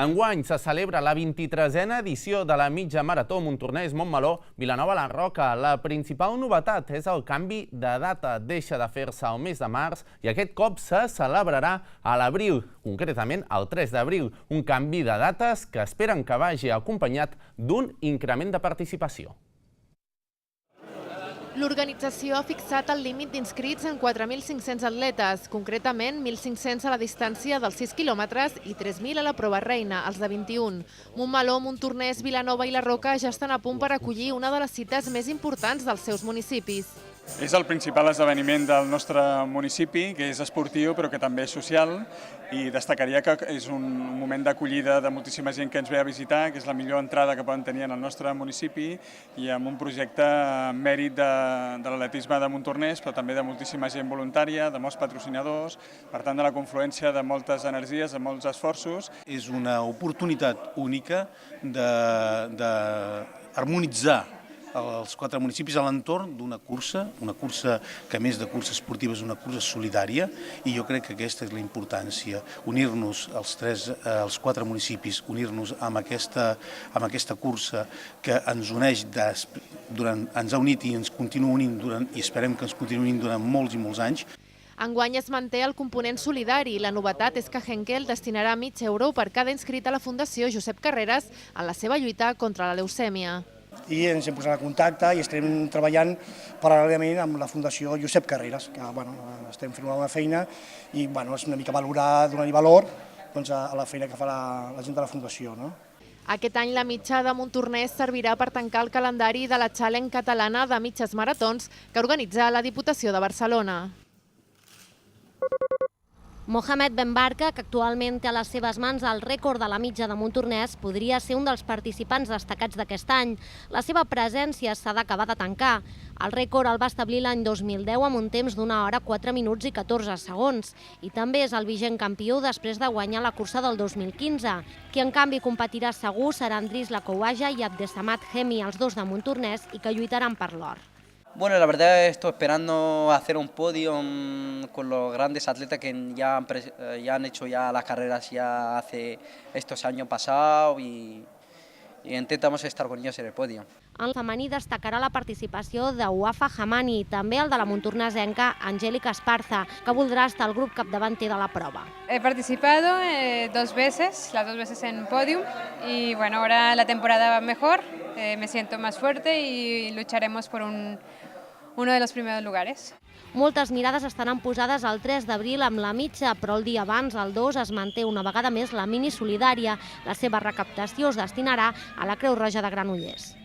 Enguany se celebra la 23a edició de la mitja marató Montornès-Montmeló Vilanova la Roca. La principal novetat és el canvi de data. Deixa de fer-se al mes de març i aquest cop se celebrarà a l'abril, concretament el 3 d'abril. Un canvi de dates que esperen que vagi acompanyat d'un increment de participació. L'organització ha fixat el límit d'inscrits en 4.500 atletes, concretament 1.500 a la distància dels 6 quilòmetres i 3.000 a la prova reina, els de 21. Montmeló, Montornès, Vilanova i la Roca ja estan a punt per acollir una de les cites més importants dels seus municipis. És el principal esdeveniment del nostre municipi, que és esportiu però que també és social, i destacaria que és un moment d'acollida de moltíssima gent que ens ve a visitar, que és la millor entrada que poden tenir en el nostre municipi, i amb un projecte mèrit de l'atletisme de Montornès, però també de moltíssima gent voluntària, de molts patrocinadors, per tant de la confluència de moltes energies, de molts esforços. És una oportunitat única d'harmonitzar els 4 municipis a l'entorn d'una cursa que a més de cursa esportiva és una cursa solidària, i jo crec que aquesta és la importància, unir-nos els 4 municipis, unir-nos amb aquesta cursa que ens uneix, ens ha unit i ens continua unint i esperem que ens continuï unint durant molts i molts anys. Enguany es manté el component solidari. La novetat és que Henkel destinarà €mig per cada inscrit a la Fundació Josep Carreras en la seva lluita contra la leucèmia. I ens hem posat en contacte i estem treballant paral·lelament amb la Fundació Josep Carreras, que estem fent una bona feina i és una mica valorar, donar-hi valor a la feina que fa la gent de la Fundació. Aquest any la mitja de Montornès servirà per tancar el calendari de la Challenge catalana de mitges maratons que organitza la Diputació de Barcelona. Mohamed Ben Barka, que actualment té a les seves mans el rècord de la mitja de Montornès, podria ser un dels participants destacats d'aquest any. La seva presència s'ha d'acabar de tancar. El rècord el va establir l'any 2010 amb un temps d'1 hora, 4 minuts i 14 segons. I també és el vigent campió després de guanyar la cursa del 2015. Qui en canvi competirà segur serà Andris Lakouaja i Abdesamad Hemi, els dos de Montornès, i que lluitaran per l'or. Bueno, la verdad estoy esperando hacer un podio con los grandes atletas que ya han hecho las carreras ya hace estos años pasados y intentamos estar con ellos en el podio. En el femení destacarà la participació de Wafa Hamani i també el de la montornesenca Angélica Esparza, que voldrà estar al grup capdavanter de la prova. He participado 2 veces, las 2 veces en podium, y bueno, ahora la temporada va mejor, me siento más fuerte y lucharemos por uno de los primeros lugares. Moltes mirades estaran posades el 3 d'abril amb la mitja, però el dia abans, el 2, es manté una vegada més la mini solidària. La seva recaptació es destinarà a la Creu Roja de Granollers.